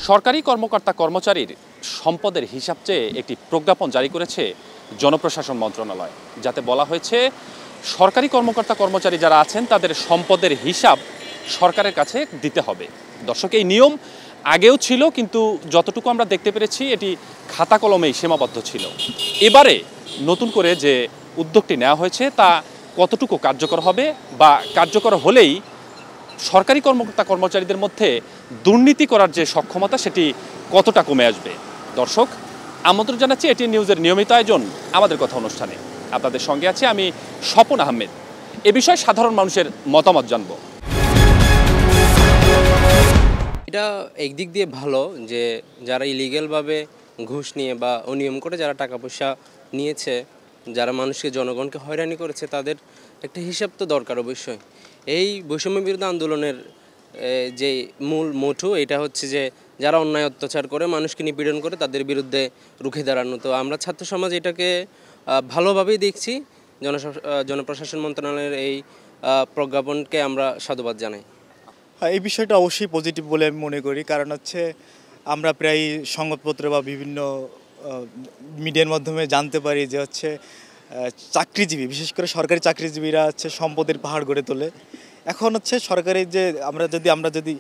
সরকারি কর্মকর্তা কর্মচারীর সম্পদের হিসাব চেয়ে একটি প্রজ্ঞাপন জারি করেছে জনপ্রশাসন মন্ত্রণালয়, যাতে বলা হয়েছে সরকারি কর্মকর্তা কর্মচারী যারা আছেন তাদের সম্পদের হিসাব সরকারের কাছে দিতে হবে। দর্শক, এই নিয়ম আগেও ছিল, কিন্তু যতটুকু আমরা দেখতে পেরেছি এটি খাতা কলমেই সীমাবদ্ধ ছিল। এবারে নতুন করে যে উদ্যোগটি নেওয়া হয়েছে তা কতটুকু কার্যকর হবে, বা কার্যকর হলেই সরকারি কর্মকর্তা কর্মচারীদের মধ্যে দুর্নীতি করার যে সক্ষমতা সেটি কতটা কমে আসবে। দর্শক, আমন্ত্রণ জানাচ্ছি এটিএন নিউজের নিয়মিত আয়োজন আমাদের কথা অনুষ্ঠানে। আপনাদের সঙ্গে আছি আমি স্বপন আহমেদ। এ বিষয়ে সাধারণ মানুষের মতামত জানব। এটা একদিক দিয়ে ভালো যে যারা ইলিগ্যালভাবে ঘুষ নিয়ে বা অনিয়ম করে যারা টাকা পয়সা নিয়েছে, যারা মানুষকে জনগণকে হয়রানি করেছে, তাদের একটা হিসাব তো দরকার অবশ্যই। এই বৈষম্য বিরোধী আন্দোলনের যে মূল মোটো এটা হচ্ছে যে যারা অন্যায় অত্যাচার করে মানুষকে নিপীড়ন করে তাদের বিরুদ্ধে রুখে দাঁড়ানো। তো আমরা ছাত্র সমাজ এটাকে ভালোভাবেই দেখছি। জনপ্রশাসন মন্ত্রণালয়ের এই প্রজ্ঞাপনকে আমরা সাধুবাদ জানাই। এই বিষয়টা অবশ্যই পজিটিভ বলে আমি মনে করি, কারণ হচ্ছে আমরা প্রায় সংবাদপত্র বা বিভিন্ন মিডিয়ার মাধ্যমে জানতে পারি যে হচ্ছে চাকরিজীবী, বিশেষ করে সরকারি চাকরিজীবীরা হচ্ছে সম্পদের পাহাড় গড়ে তোলে। এখন হচ্ছে সরকারি যে আমরা যদি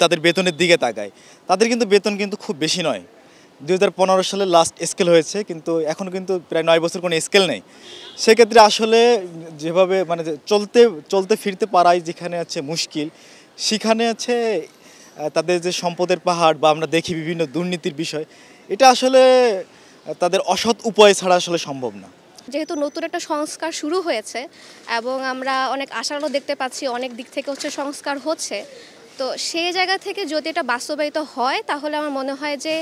তাদের বেতনের দিকে তাকাই, তাদের কিন্তু বেতন কিন্তু খুব বেশি নয়। 2015 সালে লাস্ট স্কেল হয়েছে, কিন্তু এখন কিন্তু প্রায় 9 বছর কোনো স্কেল নেই। সেক্ষেত্রে আসলে যেভাবে মানে চলতে ফিরতে পারাই যেখানে আছে মুশকিল, সেখানে আছে তাদের যে সম্পদের পাহাড় বা আমরা দেখি বিভিন্ন দুর্নীতির বিষয়, এটা আসলে তাদের অসৎ উপায় ছাড়া আসলে সম্ভব না। যেহেতু নতুন একটা সংস্কার শুরু হয়েছে এবং আমরা অনেক আশারও দেখতে পাচ্ছি, অনেক দিক থেকে হচ্ছে সংস্কার হচ্ছে, তো সেই জায়গা থেকে যদি এটা বাস্তবায়িত হয় তাহলে আমার মনে হয় যে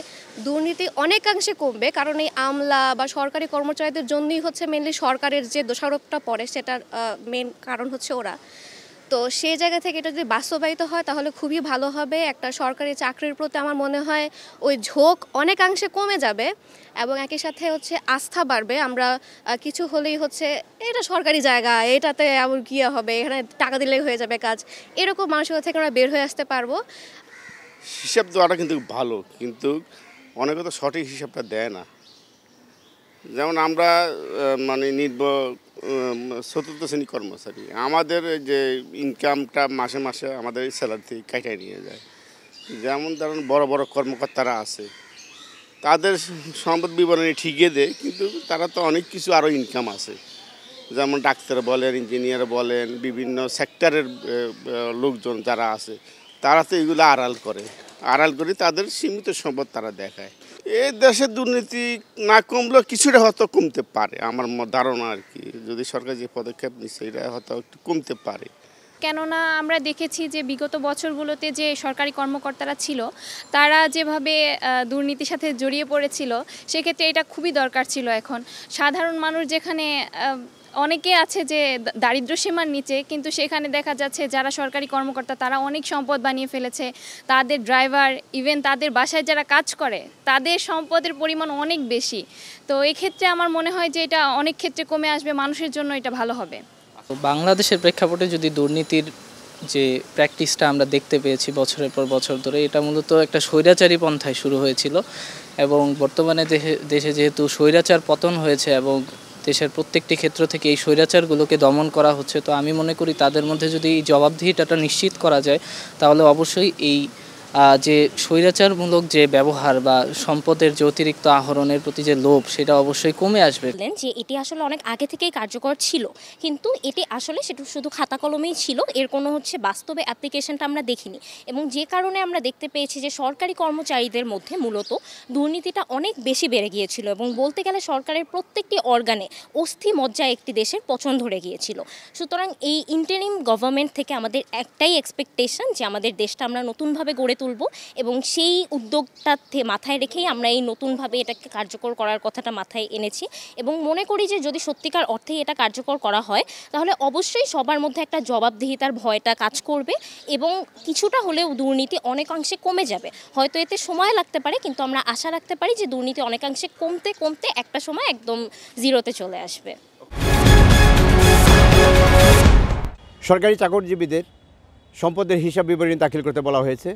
দুর্নীতি অনেকাংশে কমবে। কারণ এই আমলা বা সরকারি কর্মচারীদের জন্যই হচ্ছে মেনলি সরকারের যে দোষারোপটা পড়ে, সেটার মেন কারণ হচ্ছে ওরা। তো সেই জায়গা থেকে এটা যদি বাস্তবায়িত হয় তাহলে খুবই ভালো হবে। একটা সরকারি চাকরির প্রতি আমার মনে হয় ওই ঝোঁক অনেকাংশে কমে যাবে এবং একই সাথে হচ্ছে আস্থা বাড়বে। আমরা কিছু হলেই হচ্ছে এটা সরকারি জায়গা, এটাতে আবার কী হবে, এখানে টাকা দিলেই হয়ে যাবে কাজ, এরকম মানসিকতা থেকে আমরা বের হয়ে আসতে পারবো। হিসাব দেওয়াটা কিন্তু ভালো, কিন্তু অনেকে তো সঠিক হিসাবটা দেয় না। যেমন আমরা মানে চতুর্থ শ্রেণী কর্মচারী, আমাদের যে ইনকামটা মাসে মাসে আমাদের স্যালারি থেকে কাটাই নিয়ে যায়। যেমন ধরুন বড় বড় কর্মকর্তারা আছে, তাদের সম্পদ বিবরণী ঠিকই দেয়, কিন্তু তারা তো অনেক কিছু আরও ইনকাম আছে। যেমন ডাক্তার বলেন, ইঞ্জিনিয়ার বলেন, বিভিন্ন সেক্টরের লোকজন যারা আছে, তারা তো এগুলো আড়াল করে তাদের সীমিত সম্পদ তারা দেখায়। এই দেশের দুর্নীতি না কমলেও কিছুটা হয়তো কমতে পারে আমার ধারণা আর কি। যদি সরকার যে পদক্ষেপ নিচ্ছে এটা হয়তো একটু কমতে পারে। কেননা আমরা দেখেছি যে বিগত বছরগুলোতে যে সরকারি কর্মকর্তারা ছিল তারা যেভাবে দুর্নীতির সাথে জড়িয়ে পড়েছিল, সেক্ষেত্রে এটা খুবই দরকার ছিল। এখন সাধারণ মানুষ যেখানে অনেকে আছে যে দারিদ্র্য সীমার নিচে, কিন্তু সেখানে দেখা যাচ্ছে যারা সরকারি কর্মকর্তা তারা অনেক সম্পদ বানিয়ে ফেলেছে। তাদের ড্রাইভার, ইভেন তাদের বাসায় যারা কাজ করে, তাদের সম্পদের পরিমাণ অনেক বেশি। তো এক্ষেত্রে আমার মনে হয় যে এটা অনেক ক্ষেত্রে কমে আসবে, মানুষের জন্য এটা ভালো হবে। বাংলাদেশের প্রেক্ষাপটে যদি দুর্নীতির যে প্র্যাকটিসটা আমরা দেখতে পেয়েছি বছরের পর বছর ধরে, এটা মূলত একটা স্বৈরাচারী পন্থায় শুরু হয়েছিল এবং বর্তমানে দেশে যেহেতু স্বৈরাচার পতন হয়েছে এবং দেশের প্রত্যেকটি ক্ষেত্র থেকে এই স্বৈরাচারগুলোকে দমন করা হচ্ছে, তো আমি মনে করি তাদের মধ্যে যদি এই জবাবদিহিতাটা নিশ্চিত করা যায় তাহলে অবশ্যই এই যে স্বৈরাচারমূলক যে ব্যবহার বা সম্পদের যে অতিরিক্ত আহরণের প্রতি যে লোভ, সেটা অবশ্যই কমে আসবে। যে এটি আসলে অনেক আগে থেকেই কার্যকর ছিল, কিন্তু এটি আসলে সেটা শুধু খাতা কলমেই ছিল, এর কোনো বাস্তবে অ্যাপ্লিকেশনটা আমরা দেখিনি। এবং যে কারণে আমরা দেখতে পেয়েছি যে সরকারি কর্মচারীদের মধ্যে মূলত দুর্নীতিটা অনেক বেশি বেড়ে গিয়েছিল এবং বলতে গেলে সরকারের প্রত্যেকটি অর্গানে অস্থি মজ্জা একটি দেশের পছন্দ ধরে গিয়েছিল। সুতরাং এই ইন্টারিম গভর্নমেন্ট থেকে আমাদের একটাই এক্সপেকটেশন যে আমাদের দেশটা আমরা নতুনভাবে গড়ে তুলব এবং সেই উদ্যোগটাতে মাথায় রেখেই আমরা এই নতুনভাবে এটাকে কার্যকর করার কথাটা মাথায় এনেছি এবং মনে করি যে যদি সত্যিকার অর্থে এটা কার্যকর করা হয় তাহলে অবশ্যই সবার মধ্যে একটা জবাবদিহিতার ভয়টা কাজ করবে এবং কিছুটা হলেও দুর্নীতি অনেকাংশে কমে যাবে। হয়তো এতে সময় লাগতে পারে, কিন্তু আমরা আশা রাখতে পারি যে দুর্নীতি অনেকাংশে কমতে কমতে একটা সময় একদম জিরোতে চলে আসবে। সরকারি চাকরিজীবীদের সম্পদের হিসাব বিবরণী দাখিল করতে বলা হয়েছে,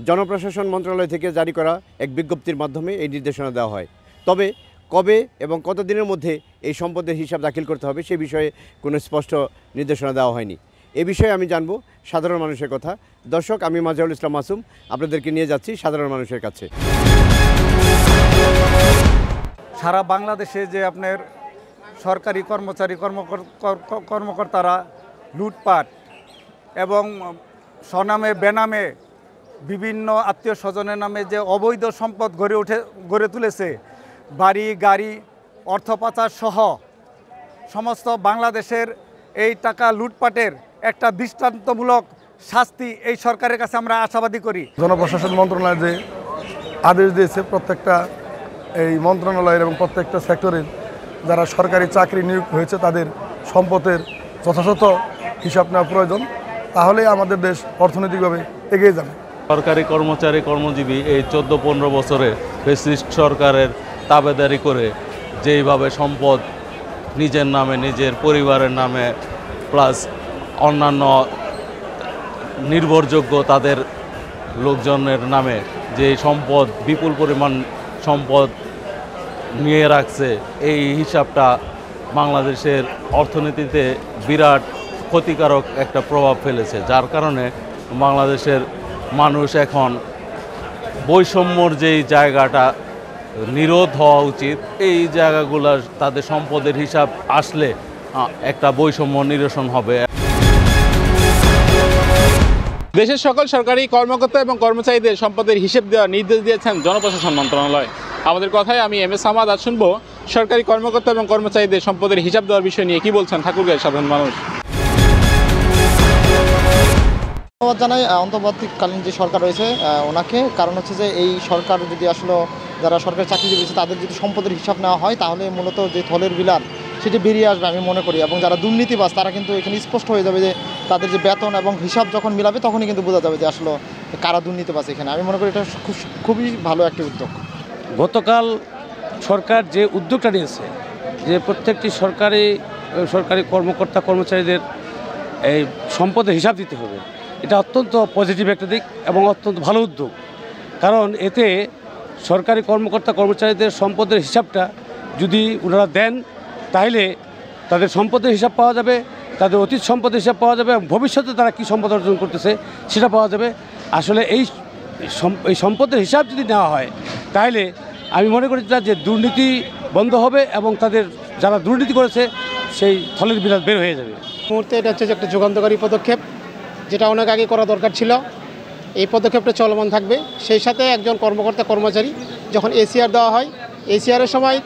জনপ্রশাসন মন্ত্রণালয় থেকে জারি করা এক বিজ্ঞপ্তির মাধ্যমে এই নির্দেশনা দেওয়া হয়। তবে কবে এবং কতদিনের মধ্যে এই সম্পদের হিসাব দাখিল করতে হবে সে বিষয়ে কোনো স্পষ্ট নির্দেশনা দেওয়া হয়নি। এ বিষয়ে আমি জানব সাধারণ মানুষের কথা। দর্শক, আমি মাজহারুল ইসলাম মাসুম আপনাদেরকে নিয়ে যাচ্ছি সাধারণ মানুষের কাছে। সারা বাংলাদেশে যে আপনার সরকারি কর্মচারী কর্মকর্তারা লুটপাট এবং স্বনামে বেনামে বিভিন্ন আত্মীয় স্বজনের নামে যে অবৈধ সম্পদ গড়ে তুলেছে, বাড়ি গাড়ি অর্থ পাচার সহ সমস্ত বাংলাদেশের এই টাকা লুটপাটের একটা দৃষ্টান্তমূলক শাস্তি এই সরকারের কাছে আমরা আশাবাদী করি। জনপ্রশাসন মন্ত্রণালয় যে আদেশ দিয়েছে প্রত্যেকটা এই মন্ত্রণালয়ের এবং প্রত্যেকটা সেক্টরের যারা সরকারি চাকরি নিয়োগ হয়েছে তাদের সম্পদের যথাযথ হিসাব নেওয়া প্রয়োজন, তাহলে আমাদের দেশ অর্থনৈতিকভাবে এগিয়ে যাবে। সরকারি কর্মচারী কর্মজীবী এই 14-15 বছরে ফ্যাসিস্ট সরকারের তাবেদারি করে যেইভাবে সম্পদ নিজের নামে, নিজের পরিবারের নামে, প্লাস অন্যান্য নির্ভরযোগ্য তাদের লোকজনের নামে যে সম্পদ, বিপুল পরিমাণ সম্পদ নিয়ে রাখছে, এই হিসাবটা বাংলাদেশের অর্থনীতিতে বিরাট ক্ষতিকারক একটা প্রভাব ফেলেছে। যার কারণে বাংলাদেশের মানুষ এখন বৈষম্যর যেই জায়গাটা নিরোধ হওয়া উচিত, এই জায়গাগুলো তাদের সম্পদের হিসাব আসলে একটা বৈষম্য নিরসন হবে। দেশের সকল সরকারি কর্মকর্তা এবং কর্মচারীদের সম্পদের হিসেব দেওয়ার নির্দেশ দিয়েছেন জনপ্রশাসন মন্ত্রণালয়। আমাদের কথায় আমি এম এস আহমদ। আজ শুনবো সরকারি কর্মকর্তা এবং কর্মচারীদের সম্পদের হিসাব দেওয়ার বিষয় নিয়ে কি বলছেন ঠাকুরগাঁয়ের সাধারণ মানুষ। ধন্যবাদ জানাই অন্তর্বর্তীকালীন যে সরকার রয়েছে ওনাকে। কারণ হচ্ছে যে এই সরকার যদি আসলে যারা সরকারি চাকরিজীবী রয়েছে তাদের যদি সম্পদের হিসাব নেওয়া হয় তাহলে মূলত যে থলের বিলার সেটি বেরিয়ে আসবে আমি মনে করি। এবং যারা দুর্নীতিবাজ তারা কিন্তু এখানে স্পষ্ট হয়ে যাবে যে তাদের যে বেতন এবং হিসাব যখন মিলাবে তখনই কিন্তু বোঝা যাবে যে আসলে কারা দুর্নীতিবাজ এখানে। আমি মনে করি এটা খুবই ভালো একটি উদ্যোগ। গতকাল সরকার যে উদ্যোগটা নিয়েছে যে প্রত্যেকটি সরকারি কর্মকর্তা কর্মচারীদের এই সম্পদের হিসাব দিতে হবে, এটা অত্যন্ত পজিটিভ একটা দিক এবং অত্যন্ত ভালো উদ্যোগ। কারণ এতে সরকারি কর্মকর্তা কর্মচারীদের সম্পদের হিসাবটা যদি ওনারা দেন তাহলে তাদের সম্পদের হিসাব পাওয়া যাবে, তাদের অতীত সম্পদের হিসাব পাওয়া যাবে এবং ভবিষ্যতে তারা কী সম্পদ অর্জন করতেছে সেটা পাওয়া যাবে। আসলে এই সম্পদের হিসাব যদি নেওয়া হয় তাহলে আমি মনে করি যে দুর্নীতি বন্ধ হবে এবং তাদের যারা দুর্নীতি করেছে সেই থলের বিলাস বের হয়ে যাবে। মুহূর্তে এটা হচ্ছে একটা যুগান্তকারী পদক্ষেপ, যেটা অনেক আগে করা দরকার ছিল। এই পদক্ষেপটা চলমান থাকবে। সেই সাথে একজন কর্মকর্তা কর্মচারী যখন এসিআর দেওয়া হয়, এসিআরের সময়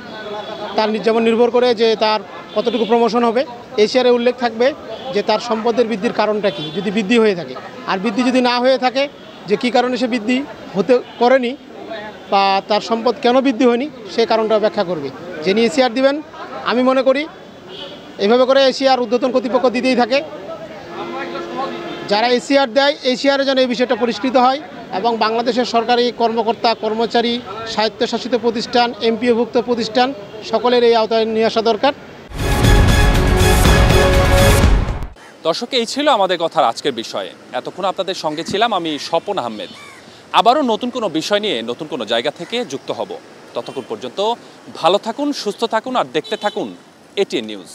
তার যেমন নির্ভর করে যে তার কতটুকু প্রমোশন হবে, এসিআরে উল্লেখ থাকবে যে তার সম্পদের বৃদ্ধির কারণটা কী, যদি বৃদ্ধি হয়ে থাকে। আর বৃদ্ধি যদি না হয়ে থাকে যে কী কারণে সে বৃদ্ধি হতে করেনি বা তার সম্পদ কেন বৃদ্ধি হয়নি সে কারণটা ব্যাখ্যা করবে। যিনি এসিআর দিবেন, আমি মনে করি এভাবে করে এসিআর ঊর্ধ্বতন কর্তৃপক্ষ দিতেই থাকে। যারা এসিআর দেয় এসিআরে যেন এই বিষয়টা পরিষ্কৃত হয় এবং বাংলাদেশের সরকারি কর্মকর্তা কর্মচারী, স্বায়ত্তশাসিত প্রতিষ্ঠান, এমপিওভুক্ত প্রতিষ্ঠান সকলের এই আওতায় নিয়ে আসা দরকার। দর্শক, এই ছিল আমাদের কথার আজকের বিষয়ে। এতক্ষণ আপনাদের সঙ্গে ছিলাম আমি স্বপন আহমেদ। আবারও নতুন কোনো বিষয় নিয়ে নতুন কোনো জায়গা থেকে যুক্ত হব। ততক্ষণ পর্যন্ত ভালো থাকুন, সুস্থ থাকুন আর দেখতে থাকুন এটিএন নিউজ।